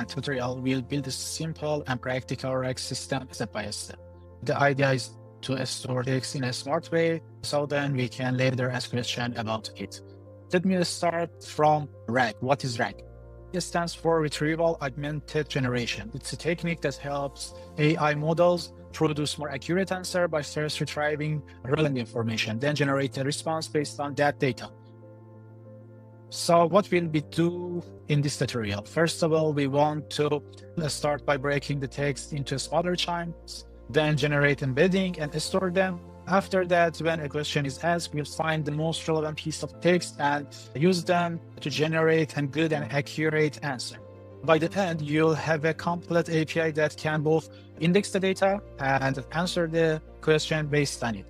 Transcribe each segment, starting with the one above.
and tutorial, we'll build a simple and practical RAG system step by step. The idea is to store text in a smart way, so then we can later ask questions about it. Let me start from RAG. What is RAG? It stands for Retrieval Augmented Generation. It's a technique that helps AI models produce more accurate answer by first retrieving relevant information, then generate a response based on that data. So what will we do in this tutorial? First of all, we want to start by breaking the text into smaller chunks, then generate embedding and store them. After that, when a question is asked, we'll find the most relevant piece of text and use them to generate a good and accurate answer. By the end, you'll have a complete API that can both index the data and answer the question based on it.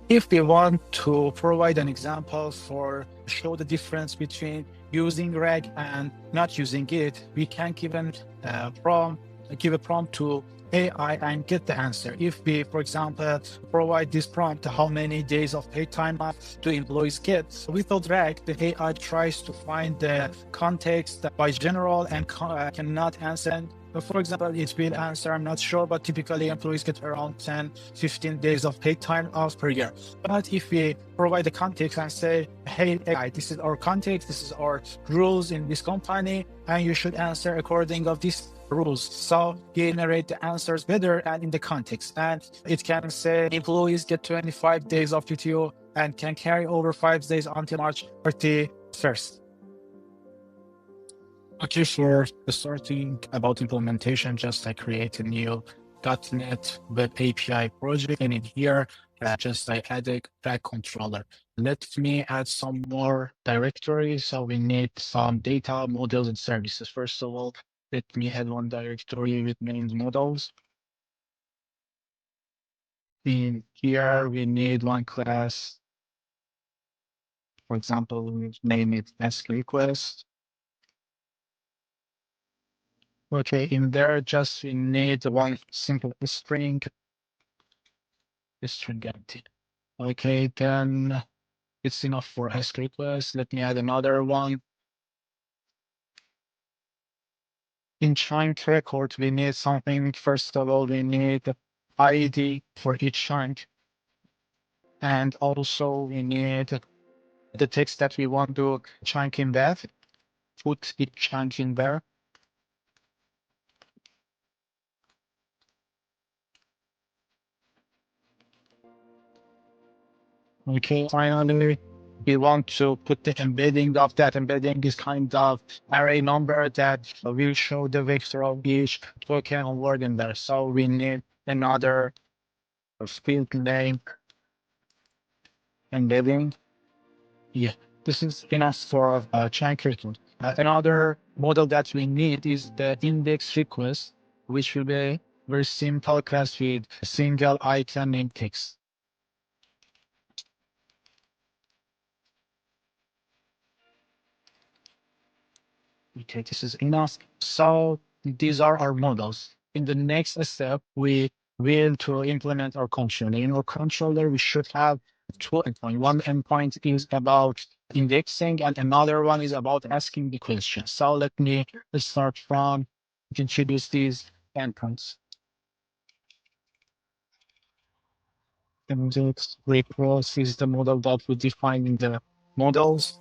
If we want to provide an example for show the difference between using RAG and not using it, we can give a prompt to AI and get the answer. If we, for example, provide this prompt, how many days of paid time off do employees get? Without RAG, the AI tries to find the context by general and cannot answer. For example, it will answer, I'm not sure, but typically employees get around 10, 15 days of paid time off per year. But if we provide the context and say, hey, AI, this is our context, this is our rules in this company, and you should answer according of these rules. So generate the answers better and in the context. And it can say employees get 25 days of PTO and can carry over 5 days until March 31st. Okay, for starting about implementation, just I create a new .NET Web API project, and in here, I add a RAG controller. Let me add some more directories. So we need some data, models, and services. First of all, let me add one directory with main models. In here, we need one class. For example, name it ask request. Okay, in there, just we need one simple string empty. Okay, then it's enough for ask request. Let me add another one. In chunk record, we need something. First of all, we need the ID for each chunk. And also we need the text that we want to chunk in there. Put each chunk in there. Okay, finally, we want to put the embedding of that. Embedding is kind of array number that will show the vector of each token or word in there. So we need another field name embedding. Yeah, this is enough for chunk record. Another model that we need is the index request, which will be very simple class with a single item name text. Okay, this is enough. So these are our models. In the next step, we will to implement our controller. In our controller, we should have two endpoints. One endpoint is about indexing, and another one is about asking the question. So let me start from introduce these endpoints. Index request is the model that we define in the models.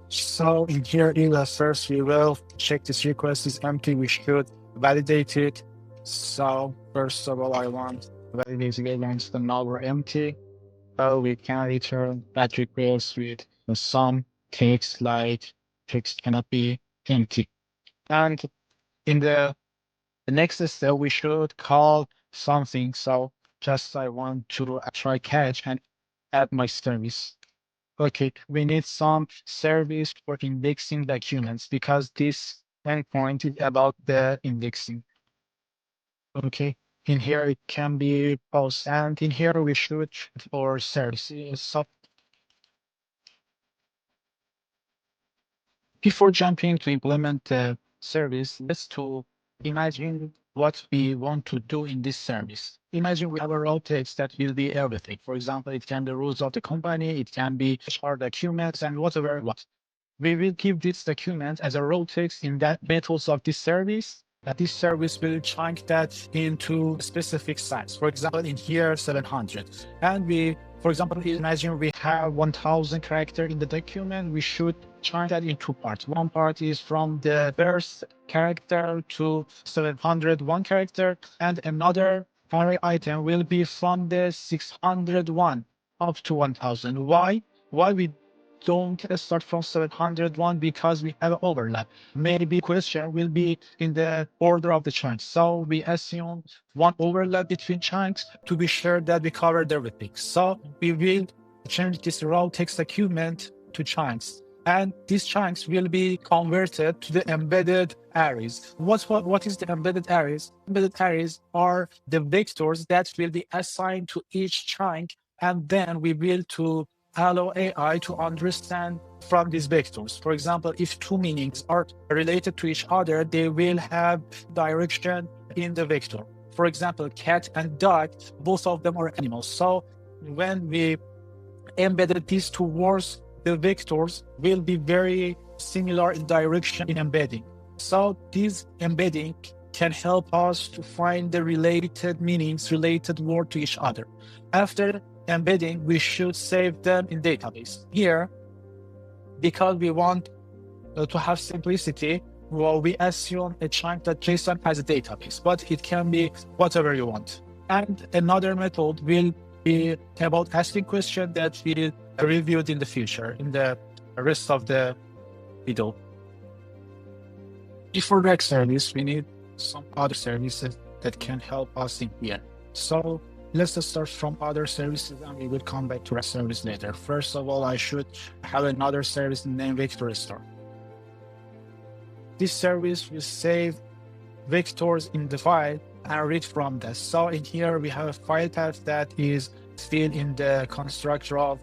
So in here, in the first, we will check this request is empty. We should validate it. So first of all, I want to validate it against the null or empty. So we can return that request with some text like text cannot be empty. And in the next step, we should call something. So just I want to try catch and add my service. Okay, we need some service for indexing documents because this endpoint is about the indexing. Okay, in here it can be post, and in here we should for services. So before jumping to implement the service, let's to imagine what we want to do in this service. Imagine we have a raw text that will be everything. For example, it can be rules of the company, it can be HR documents and whatever. We will keep this document as a raw text in that methods of this service. That this service will chunk that into specific size. For example, in here, 700. And we, for example, imagine we have 1000 character in the document. We should chunk that in two parts. One part is from the first character to 701 character, and another array item will be from the 601 up to 1000. Why? Why we don't start from 701? Because we have overlap. Maybe question will be in the order of the chunks. So we assume one overlap between chunks to be sure that we covered everything. So we will change this raw text document to chunks. And these chunks will be converted to the embedded arrays. What is the embedded arrays? Embedded arrays are the vectors that will be assigned to each chunk, and then we will to allow AI to understand from these vectors. For example, if two meanings are related to each other, they will have direction in the vector. For example, cat and dog, both of them are animals. So when we embedded these two words, the vectors will be very similar in direction in embedding. So this embedding can help us to find the related meanings, related word to each other. After embedding, we should save them in database. Here, because we want to have simplicity, well, we assume a chunk.json as a database, but it can be whatever you want. And another method will be about asking questions that we reviewed in the future, in the rest of the video. Before React service, we need some other services that can help us in here. So let's just start from other services and we will come back to React service later. First of all, I should have another service named Vector Store. This service will save vectors in the file and read from that. So in here, we have a file path that is still in the constructor of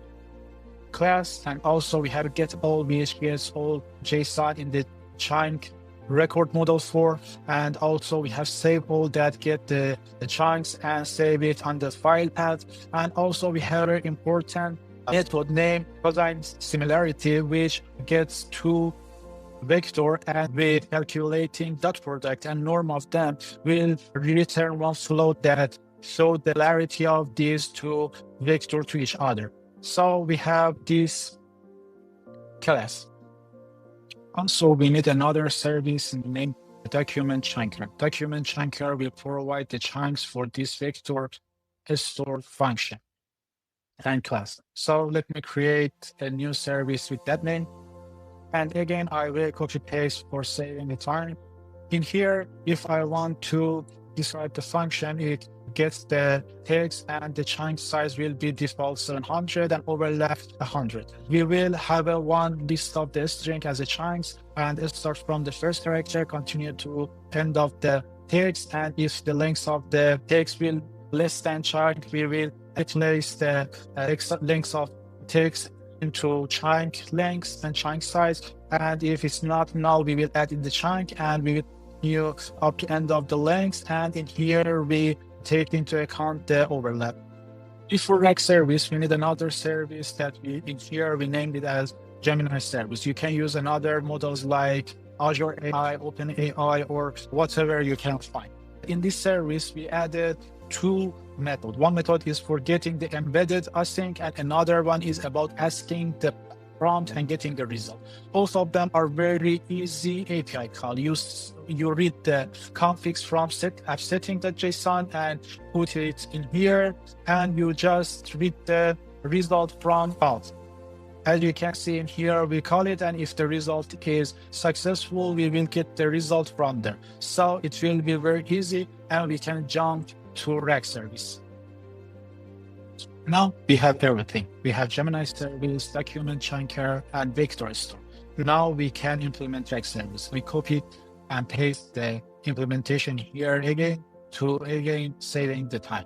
class. And also we have get all, which gets all JSON in the chunk record model for. And also we have save all that get the chunks and save it on the file path. And also we have an important method named cosine similarity, which gets two vector, and with calculating dot product and norm of them will return one float that show the similarity of these two vectors to each other. So we have this class. Also, we need another service named document chunker. Document chunker will provide the chunks for this vector store function and class. So let me create a new service with that name. And again, I will copy paste for saving the time. In here, if I want to describe the function, it gets the text and the chunk size will be default 700 and overlap 100. We will have a one list of the string as a chunks, and it starts from the first character, continue to end of the text. And if the length of the text will less than chunk, we will replace the length of text into chunk length and chunk size. And if it's not null, we will add in the chunk and we will new up to end of the length. And in here, we take into account the overlap. Before React service, we need another service that we, in here, we named it as Gemini service. You can use another models like Azure AI, OpenAI, or whatever you can find. In this service, we added two methods. One method is for getting the embedded async, and another one is about asking the prompt and getting the result. Both of them are very easy API call. You read the configs from setting.json and put it in here, and you just read the result from out. As you can see in here, we call it, and if the result is successful, we will get the result from there. So it will be very easy, and we can jump to React service. Now we have everything. We have Gemini service, document chunker, and vector store. Now we can implement React service. We copy and paste the implementation here again to again saving the time.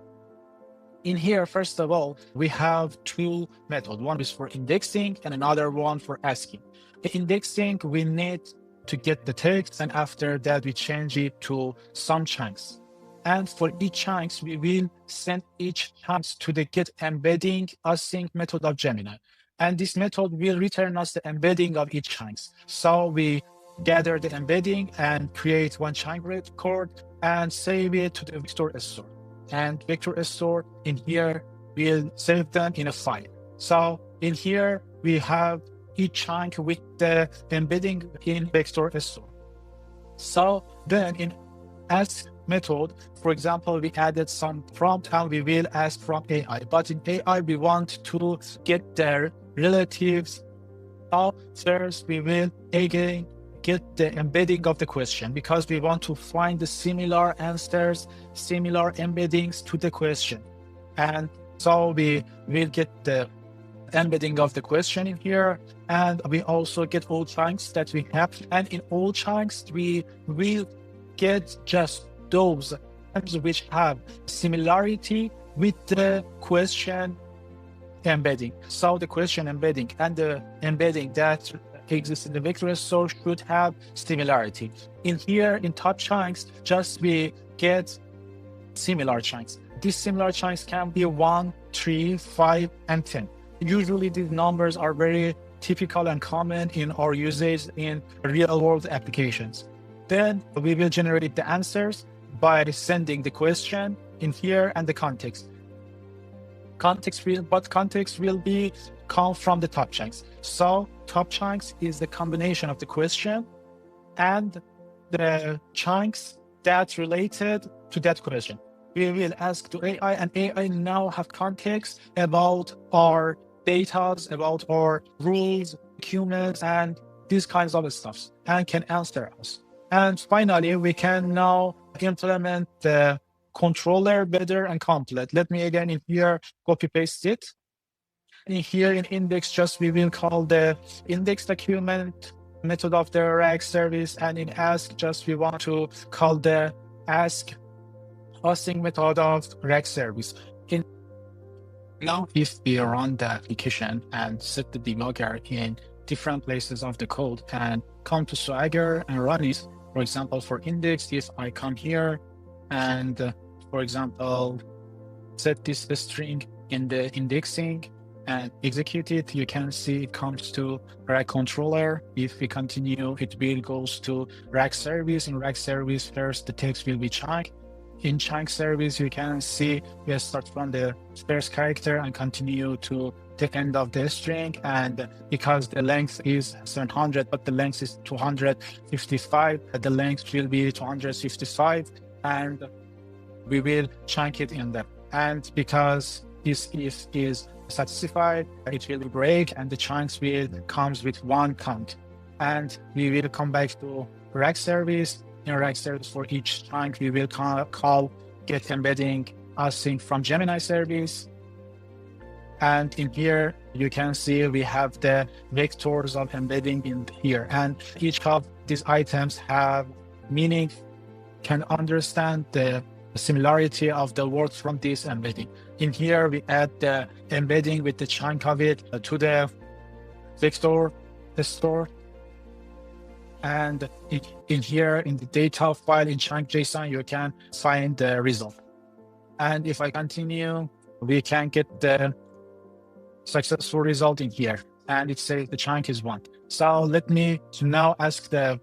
In here, first of all, we have two methods. One is for indexing and another one for asking. The indexing, we need to get the text, and after that, we change it to some chunks. And for each chunks, we will send each chunks to the get embedding async method of Gemini. And this method will return us the embedding of each chunks. So we gather the embedding and create one chunk record and save it to the vector store. And vector store in here will save them in a file. So in here we have each chunk with the embedding in vector store. So then in ask method, for example, we added some prompt and we will ask from AI. But in AI, we want to get their relatives. So first, we will again get the embedding of the question because we want to find the similar answers, similar embeddings to the question. And so we will get the embedding of the question in here, and we also get all chunks that we have, and in all chunks we will get just those which have similarity with the question embedding. So the question embedding and the embedding that exists in the vector store should have similarity. In here, in top chunks, just we get similar chunks. These similar chunks can be 1, 3, 5, and 10. Usually these numbers are very typical and common in our usage in real-world applications. Then we will generate the answers by sending the question in here and the context. Context will be come from the top chunks. So top chunks is the combination of the question and the chunks that's related to that question. We will ask to AI, and AI now have context about our data, about our rules, documents, and these kinds of stuff, and can answer us. And finally, we can now implement the controller better and complete. Let me again in here copy paste it. In here in index, just we will call the index document method of the RAG service, and in ask, just we want to call the ask async method of RAG service. Now, if we run the application and set the debugger in different places of the code and come to Swagger and run it, for example, for index, if I come here and, for example, set this string in the indexing and execute it, you can see it comes to RAG controller. If we continue, it will goes to RAG service. In RAG service, first the text will be chunk. In chunk service, you can see we start from the first character and continue to the end of the string. And because the length is 700, but the length is 255, the length will be 255, and we will chunk it in there. And because this if is satisfied, it will break, and the chunks will comes with one count. And we will come back to RAG service. In RAG service, for each chunk, we will call get embedding async from Gemini service. And in here, you can see we have the vectors of embedding in here. And each of these items have meaning, can understand the similarity of the words from this embedding. In here, we add the embedding with the chunk of it to the vector store. And in here, in the data file in chunk JSON, you can find the result. And if I continue, we can get the successful result in here. And it says the chunk is 1. So let me now ask the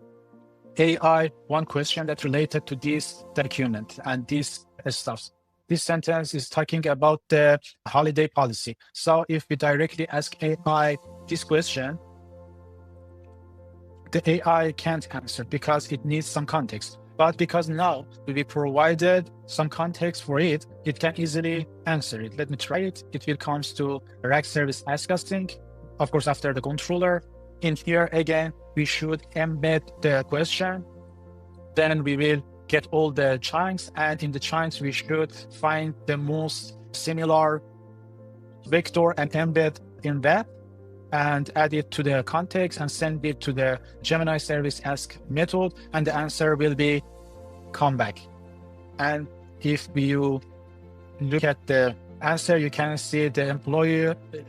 AI one question that's related to this document and this stuff. This sentence is talking about the holiday policy. So if we directly ask AI this question, the AI can't answer because it needs some context. But because now we provided some context for it, it can easily answer it. Let me try it. It will come to RAG service ask async, of course, after the controller. In here, again, we should embed the question. Then we will get all the chunks, and in the chunks, we should find the most similar vector and embed in that, and add it to the context and send it to the Gemini service ask method, and the answer will be come back. And if you look at the answer, you can see the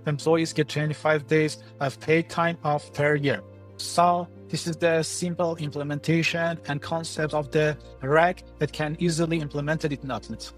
employees get 25 days of paid time off per year. So this is the simple implementation and concept of the RAG that can easily implement it in .NET.